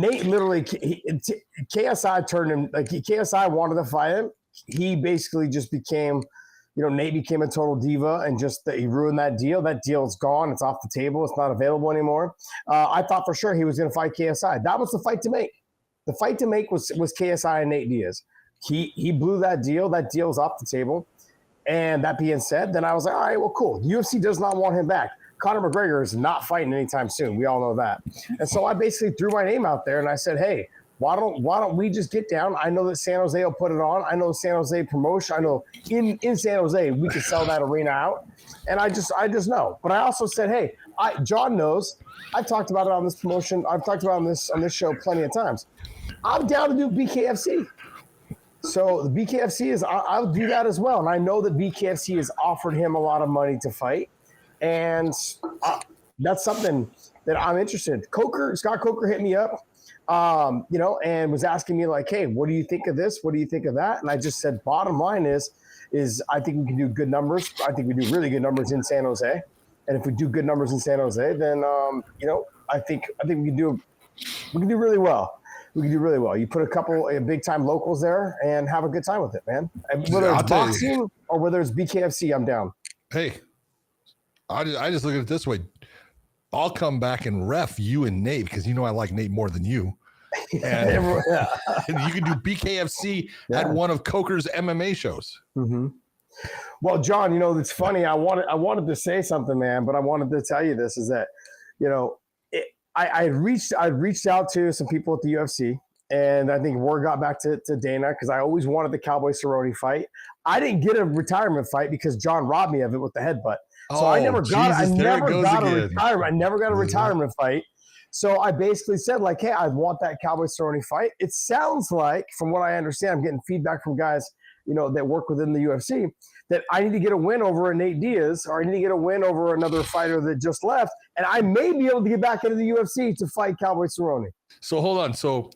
Nate literally, KSI turned him, like KSI wanted to fight him. He basically just became, Nate became a total diva and just he ruined that deal. That deal is gone. It's off the table. It's not available anymore. I thought for sure he was going to fight KSI. That was the fight to make. The fight to make was KSI and Nate Diaz. He blew that deal. That deal was off the table. And that being said, then I was like, all right, well, cool. The UFC does not want him back. Conor McGregor is not fighting anytime soon. We all know that. And so I basically threw my name out there and I said, hey, why don't we just get down? I know that San Jose will put it on. I know San Jose promotion. I know in San Jose we could sell that arena out. And I just know. But I also said, hey, John knows. I've talked about it on this promotion. I've talked about it on this show plenty of times. I'm down to do BKFC. So the BKFC is I'll do that as well. And I know that BKFC has offered him a lot of money to fight. And that's something that I'm interested in. Scott Coker hit me up. And was asking me like, hey, what do you think of this? What do you think of that? And I just said, bottom line is I think we can do good numbers. I think we do really good numbers in San Jose. And if we do good numbers in San Jose, then, I think we can do really well. We can do really well. You put a couple of big time locals there and have a good time with it, man. And whether it's boxing or whether it's BKFC, I'm down. Hey, I just look at it this way. I'll come back and ref you and Nate because I like Nate more than you. And, and you can do BKFC at one of Coker's MMA shows. Mm-hmm. Well, John, it's funny. I wanted to say something, man, but I wanted to tell you this is that, I reached out to some people at the UFC, and I think word got back to Dana because I always wanted the Cowboy Cerrone fight. I didn't get a retirement fight because John robbed me of it with the headbutt. So I never got a retirement fight. So I basically said like, hey, I want that Cowboy Cerrone fight. It sounds like, from what I understand, I'm getting feedback from guys, that work within the UFC, that I need to get a win over a Nate Diaz, or I need to get a win over another fighter that just left, and I may be able to get back into the UFC to fight Cowboy Cerrone. So hold on. So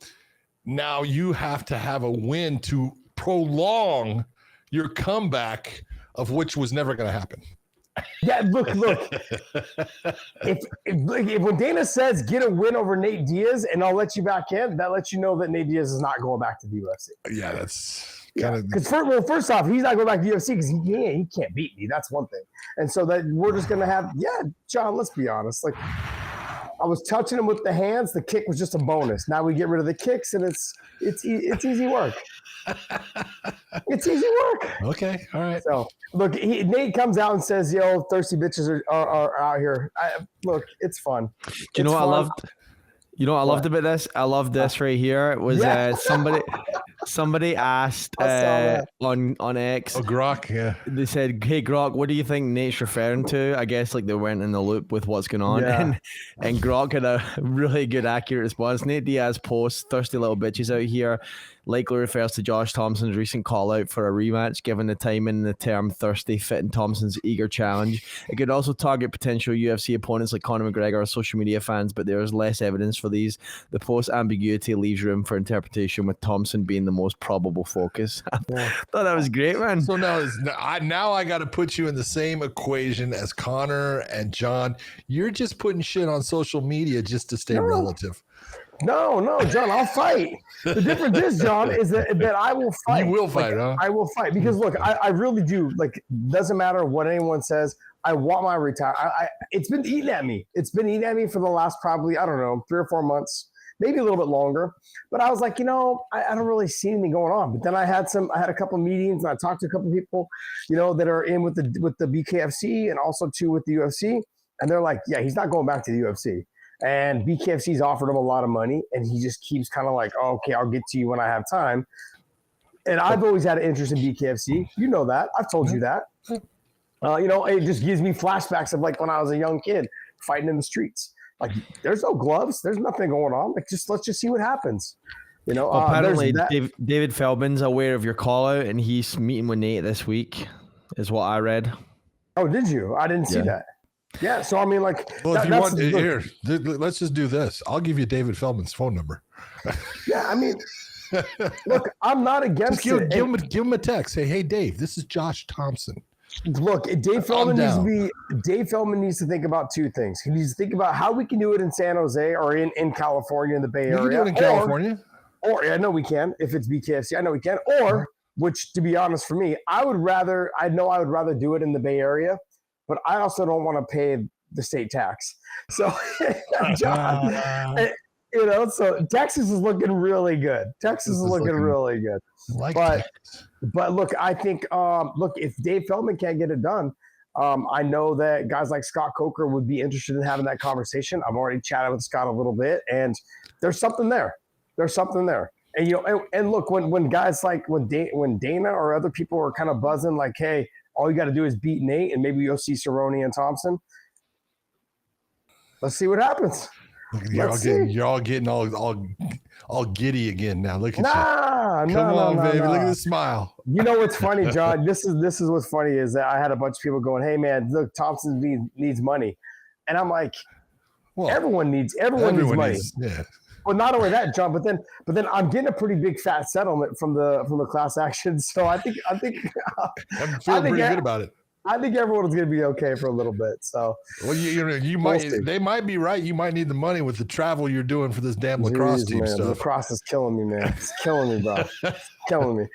now you have to have a win to prolong your comeback, of which was never going to happen. Yeah, look. If when Dana says get a win over Nate Diaz and I'll let you back in, that lets you know that Nate Diaz is not going back to the UFC. Yeah, that's because first off, he's not going back to the UFC because he can't beat me. That's one thing. And so that we're just gonna have John. Let's be honest. Like I was touching him with the hands. The kick was just a bonus. Now we get rid of the kicks, and it's easy work. It's easy work. Okay, all right. So look, Nate comes out and says, "Yo, thirsty bitches are out here." Look, it's fun. Do you know what I loved? You know what I loved about this? I loved this right here. It was somebody asked on X. Oh, Grok, yeah. They said, hey, Grok, what do you think Nate's referring to? I guess like they weren't in the loop with what's going on. Yeah. And Grok had a really good, accurate response. Nate Diaz posts, thirsty little bitches out here, likely refers to Josh Thompson's recent call out for a rematch, given the timing and the term thirsty fitting Thompson's eager challenge. It could also target potential UFC opponents like Conor McGregor or social media fans, but there is less evidence for these. The post ambiguity leaves room for interpretation, with Thompson being the most probable focus. I thought that was great, man. So now I got to put you in the same equation as Conor and John. You're just putting shit on social media just to stay relative. No, John, I'll fight. The difference is, John, is that I will fight. You will fight, huh? I will fight because, look, I really do. Like, doesn't matter what anyone says. I want my retirement. It's been eating at me. It's been eating at me for the last probably, 3 or 4 months, maybe a little bit longer. But I was like, I don't really see anything going on. But then I had a couple of meetings, and I talked to a couple of people, that are in with the BKFC and also too with the UFC. And they're like, yeah, he's not going back to the UFC. And BKFC's offered him a lot of money, and he just keeps kind of like, oh, okay, I'll get to you when I have time. And I've always had an interest in BKFC. You know that. I've told you that. It just gives me flashbacks of like when I was a young kid fighting in the streets. Like, there's no gloves. There's nothing going on. Like, let's just see what happens. Apparently, David Feldman's aware of your call out, and he's meeting with Nate this week, is what I read. Oh, did you? I didn't see that. Yeah, so I mean, like, well, if you want, here, let's just do this. I'll give you David Feldman's phone number. Yeah, I mean, look, I'm not against it. Give him a text. Say, hey, Dave, this is Josh Thompson. Look, Dave Feldman needs to think about two things. He needs to think about how we can do it in San Jose or in California, in the Bay Area. We can do it in California. Or I know we can if it's BKFC. I know we can. Or, which to be honest, for me, I would rather do it in the Bay Area, but I also don't want to pay the state tax. So, John, so Texas is looking really good. Texas is looking really good. But look, I think if Dave Feldman can't get it done, I know that guys like Scott Coker would be interested in having that conversation. I've already chatted with Scott a little bit, and there's something there. There's something there. And and look, when guys like when Dana or other people are kind of buzzing like, hey, all you got to do is beat Nate, and maybe you'll see Cerrone and Thompson. Let's see what happens. You're all getting all giddy again now. Look at you. Come on, baby. Look at the smile. You know what's funny, John? This is what's funny is that I had a bunch of people going, "Hey, man, look, Thompson needs money," and I'm like, well, everyone needs money. Yeah. Well, not only that, John, but then I'm getting a pretty big fat settlement from the class action. So I think I'm feeling pretty good about it. I think everyone's going to be okay for a little bit. So, well, you might. They might be right. You might need the money with the travel you're doing for this damn lacrosse team stuff. Lacrosse is killing me, man. It's killing me, bro. It's killing me.